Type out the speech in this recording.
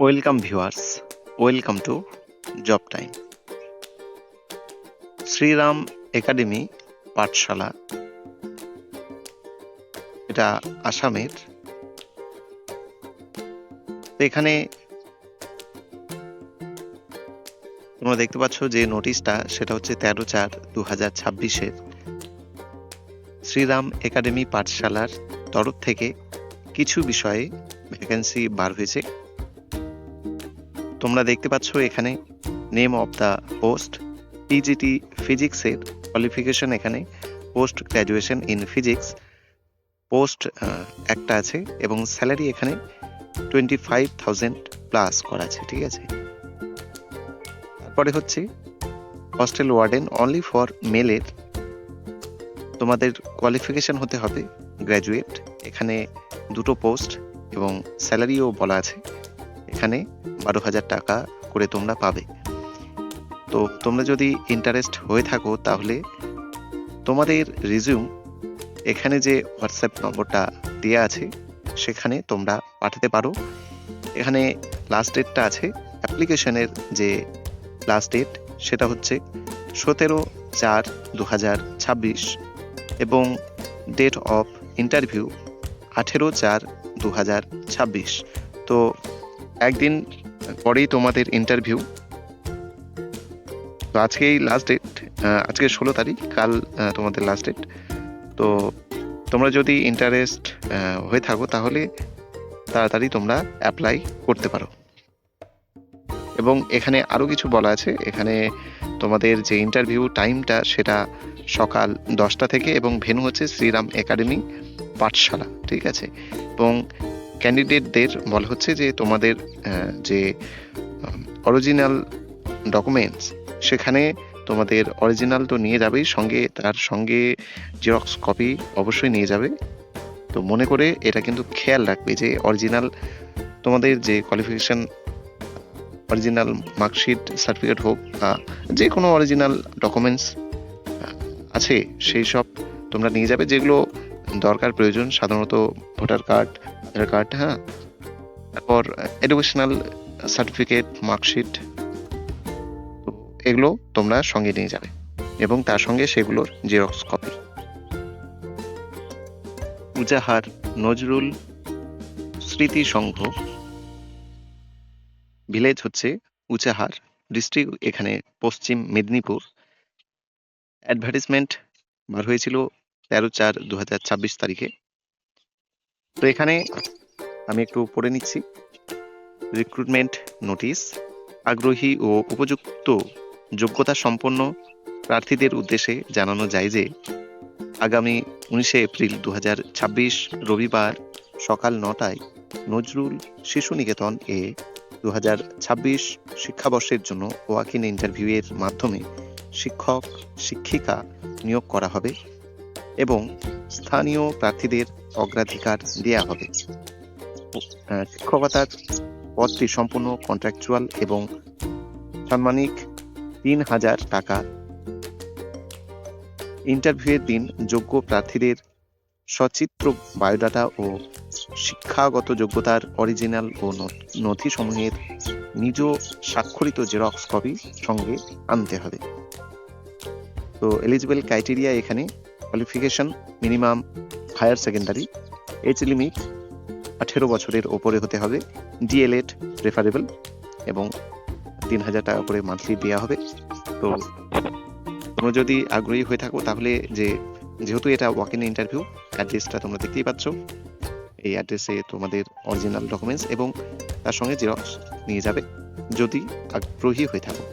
Welcome viewers, welcome to job time. Shriram Academy Pathshala, এটা আসামের। এখানে তোমরা দেখতে পাচ্ছ যে নোটিশটা, সেটা হচ্ছে 13/4/2026 শ্রীরাম একাডেমি পাঠশালার তরফ থেকে কিছু বিষয়ে ভ্যাকেন্সি বার হয়েছে। তোমরা দেখতে পাচ্ছ এখানে name of the post, PGT ফিজিক্সের কোয়ালিফিকেশন, এখানে post graduation in physics post একটা আছে, এবং স্যালারি এখানে 25,000 প্লাস করা আছে, ঠিক আছে। তারপরে হচ্ছে হস্টেল ওয়ার্ডেন অনলি ফর মেলের, তোমাদের কোয়ালিফিকেশন হতে হবে গ্র্যাজুয়েট। এখানে দুটো পোস্ট এবং স্যালারিও বলা আছে, এখানে 12,000 টাকা করে তোমরা পাবে। তো তোমরা যদি ইন্টারেস্ট হয়ে থাকো তাহলে তোমাদের রিজিউম এখানে যে হোয়াটসঅ্যাপ নম্বরটা দেওয়া আছে সেখানে তোমরা পাঠাতে পারো। এখানে লাস্ট ডেটটা আছে, অ্যাপ্লিকেশনের যে লাস্ট ডেট সেটা হচ্ছে 17/4/2026 এবং ডেট অফ ইন্টারভিউ 18/4/2026। তো একদিন পরেই তোমাদের ইন্টারভিউ। তো আজকেই লাস্ট ডেট, আজকে 16 তারিখ, কাল তোমাদের লাস্ট ডেট। তো তোমরা যদি ইন্টারেস্ট হয়ে থাকো তাহলে তাড়াতাড়ি তোমরা অ্যাপ্লাই করতে পারো। এবং এখানে আরও কিছু বলা আছে, এখানে তোমাদের যে ইন্টারভিউ টাইমটা সেটা সকাল 10টা থেকে, এবং ভেন্যু হচ্ছে শ্রীরাম একাডেমি পাঠশালা, ঠিক আছে। এবং ক্যান্ডিডেটদের বলা হচ্ছে যে তোমাদের যে অরিজিনাল ডকুমেন্টস, সেখানে তোমাদের অরিজিনাল তো নিয়ে যাবেই, সঙ্গে তার সঙ্গে জেরক্স কপি অবশ্যই নিয়ে যাবে। তো মনে করে এটা কিন্তু খেয়াল রাখবে যে অরিজিনাল তোমাদের যে কোয়ালিফিকেশন, অরিজিনাল মার্কশিট, সার্টিফিকেট হোক বা যে কোনো অরিজিনাল ডকুমেন্টস আছে সেই সব তোমরা নিয়ে যাবে, যেগুলো দরকার প্রয়োজন, সাধারণত ভোটার কার্ড, আধার কার্ড, হ্যাঁ, তারপর এডুকেশনাল সার্টিফিকেট, মার্কশিট, তো এগুলো তোমরা সঙ্গে নিয়ে যাবে এবং তার সঙ্গে সেগুলোর জেরক্স কপি। উজাহার নজরুল স্মৃতি সংঘ, ভিলেজ হচ্ছে উচাহার, ডিস্ট্রিক্ট এখানে পশ্চিম মেদিনীপুর। অ্যাডভার্টিসমেন্ট বার হয়েছিল 13/4/2026 তারিখে। তো এখানে আমি একটু পড়ে নিচ্ছি। রিক্রুটমেন্ট নোটিশ, আগ্রহী ও উপযুক্ত যোগ্যতা সম্পন্ন প্রার্থীদের উদ্দেশ্যে জানানো যায় যে আগামী 19 এপ্রিল 2026 রবিবার সকাল 9টায় নজরুল শিশু নিকেতন এ 2026 শিক্ষাবর্ষের জন্য ওয়াক ইন ইন্টারভিউয়ের মাধ্যমে শিক্ষক শিক্ষিকা নিয়োগ করা হবে এবং স্থানীয় প্রার্থীদের অগ্রাধিকার দেওয়া হবে। শিক্ষকতার পদটি সম্পূর্ণ কন্ট্রাকচুয়াল এবং সাম্মানিক 3,000 টাকা। ইন্টারভিউয়ের দিন যোগ্য প্রার্থীদের সচিত্র বায়োডাটা ও শিক্ষাগত যোগ্যতার অরিজিনাল ও নথি সমূহের নিজ স্বাক্ষরিত জেরক্স কপি সঙ্গে আনতে হবে। তো এলিজিবল ক্রাইটেরিয়া এখানে qualification minimum higher secondary, age limit 18 বছরের ওপরে হতে হবে, ডিএলএড প্রেফারেবল, এবং 3,000 টাকা করে মান্থলি দেওয়া হবে। তো তোমরা যদি আগ্রহী হয়ে থাকো তাহলে যেহেতু এটা ওয়াক ইন ইন্টারভিউ, অ্যাড্রেসটা তোমরা দেখতেই পাচ্ছ, এই অ্যাড্রেসে তোমাদের অরিজিনাল ডকুমেন্টস এবং তার সঙ্গে জেরক্স নিয়ে যাবে যদি আগ্রহী হয়ে থাকো।